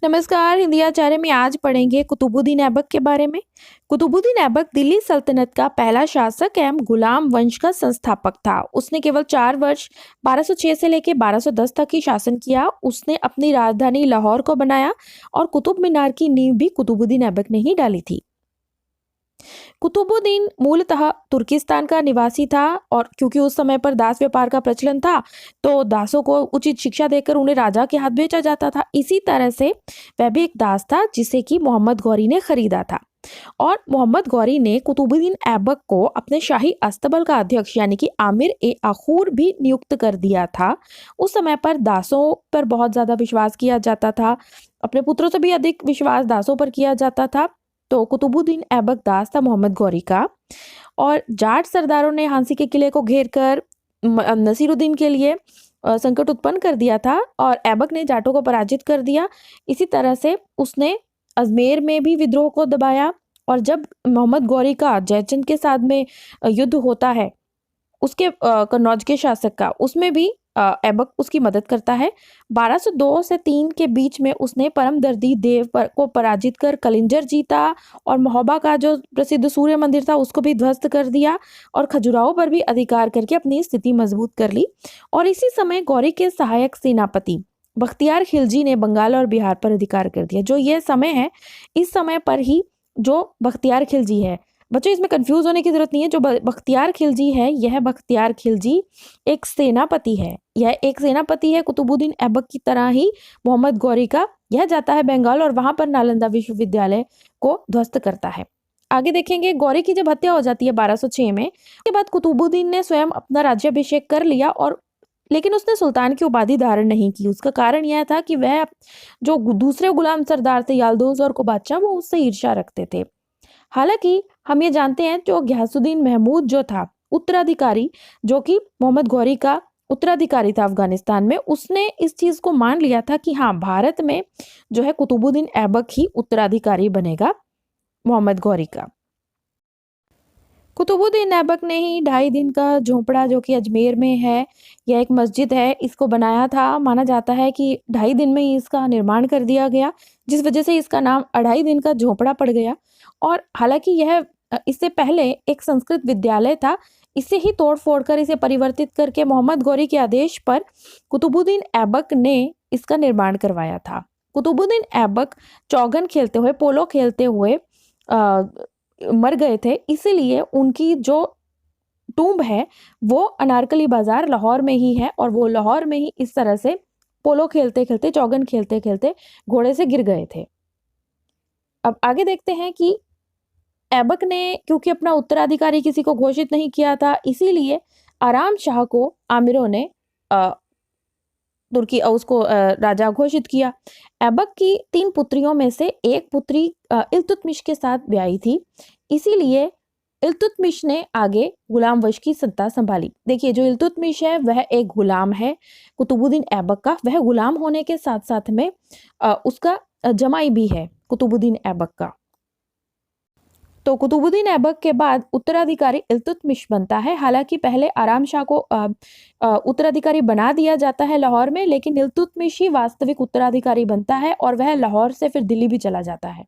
नमस्कार। हिंदी आचार्य में आज पढ़ेंगे कुतुबुद्दीन ऐबक के बारे में। कुतुबुद्दीन ऐबक दिल्ली सल्तनत का पहला शासक एवं गुलाम वंश का संस्थापक था। उसने केवल 4 वर्ष 1206 से लेकर 1210 तक ही शासन किया। उसने अपनी राजधानी लाहौर को बनाया और कुतुब मीनार की नींव भी कुतुबुद्दीन ऐबक ने ही डाली थी। कुतुबुद्दीन मूलतः तुर्किस्तान का निवासी था और क्योंकि उस समय पर दास व्यापार का प्रचलन था तो दासों को उचित शिक्षा देकर उन्हें राजा के हाथ बेचा जाता था। इसी तरह से वह भी एक दास था जिसे कि मोहम्मद गौरी ने खरीदा था और मोहम्मद गौरी ने कुतुबुद्दीन ऐबक को अपने शाही अस्तबल का अध्यक्ष यानी कि आमिर ए आखूर भी नियुक्त कर दिया था। उस समय पर दासों पर बहुत ज्यादा विश्वास किया जाता था, अपने पुत्रों से भी अधिक विश्वास दासों पर किया जाता था। तो कुतुबुद्दीन ऐबक दास था मोहम्मद गौरी का और जाट सरदारों ने हांसी के किले को घेर कर नसीरुद्दीन के लिए संकट उत्पन्न कर दिया था और ऐबक ने जाटों को पराजित कर दिया। इसी तरह से उसने अजमेर में भी विद्रोह को दबाया और जब मोहम्मद गौरी का जयचंद के साथ में युद्ध होता है उसके कन्नौज के शासक का, उसमें भी ऐबक उसकी मदद करता है। 1202 से 3 के बीच में उसने परम दर्दी देव को पराजित कर कलिंजर जीता और महोबा का जो प्रसिद्ध सूर्य मंदिर था उसको भी ध्वस्त कर दिया और खजुराहो पर भी अधिकार करके अपनी स्थिति मजबूत कर ली। और इसी समय गौरी के सहायक सेनापति बख्तियार खिलजी ने बंगाल और बिहार पर अधिकार कर दिया। जो ये समय है, इस समय पर ही जो बख्तियार खिलजी है, बच्चों इसमें कंफ्यूज होने की जरूरत नहीं है। जो बख्तियार खिलजी है, यह बख्तियार खिलजी एक सेनापति है। यह एक सेनापति है कुतुबुद्दीन ऐबक की तरह ही मोहम्मद गौरी का। यह जाता है बंगाल और वहां पर नालंदा विश्वविद्यालय को ध्वस्त करता है। आगे देखेंगे, गौरी की जब हत्या हो जाती है 1206 में, उसके बाद कुतुबुद्दीन ने स्वयं अपना राज्याभिषेक कर लिया और लेकिन उसने सुल्तान की उपाधि धारण नहीं की। उसका कारण यह था कि वह जो दूसरे गुलाम सरदार थे याल्दोज और कोबाचा, वो उससे ईर्ष्या रखते थे। हालांकि हम ये जानते हैं जो घियासुद्दीन महमूद जो था उत्तराधिकारी, जो कि मोहम्मद गौरी का उत्तराधिकारी था अफगानिस्तान में, उसने इस चीज को मान लिया था कि हाँ, भारत में जो है कुतुबुद्दीन ऐबक ही उत्तराधिकारी बनेगा मोहम्मद गौरी का। कुतुबुद्दीन ऐबक ने ही 2.5 दिन का झोंपड़ा जो कि अजमेर में है, यह एक मस्जिद है, इसको बनाया था। माना जाता है कि 2.5 दिन में ही इसका निर्माण कर दिया गया, जिस वजह से इसका नाम 2.5 दिन का झोंपड़ा पड़ गया। और हालांकि यह इससे पहले एक संस्कृत विद्यालय था, इसे ही तोड़ फोड़ कर इसे परिवर्तित करके मोहम्मद गौरी के आदेश पर कुतुबुद्दीन ऐबक ने इसका निर्माण करवाया था। कुतुबुद्दीन ऐबक चौगन खेलते हुए, पोलो खेलते हुए मर गए थे, इसीलिए उनकी जो टूम्ब है वो अनारकली बाजार लाहौर में ही है और वो लाहौर में ही इस तरह से पोलो खेलते खेलते, चौगन खेलते खेलते घोड़े से गिर गए थे। अब आगे देखते हैं कि ऐबक ने क्योंकि अपना उत्तराधिकारी किसी को घोषित नहीं किया था, इसीलिए आराम शाह को आमिरों ने तुर्की उसको राजा घोषित किया। ऐबक की 3 पुत्रियों में से एक पुत्री इल्तुतमिश के साथ ब्याही थी, इसीलिए इल्तुतमिश ने आगे गुलाम वंश की सत्ता संभाली। देखिए, जो इल्तुतमिश है वह एक गुलाम है कुतुबुद्दीन ऐबक का। वह गुलाम होने के साथ साथ में उसका जमाई भी है कुतुबुद्दीन ऐबक का। तो कुतुबुद्दीन ऐबक के बाद उत्तराधिकारी इल्तुतमिश बनता है। हालांकि पहले आराम शाह को उत्तराधिकारी बना दिया जाता है लाहौर में, लेकिन इल्तुतमिश ही वास्तविक उत्तराधिकारी बनता है और वह लाहौर से फिर दिल्ली भी चला जाता है।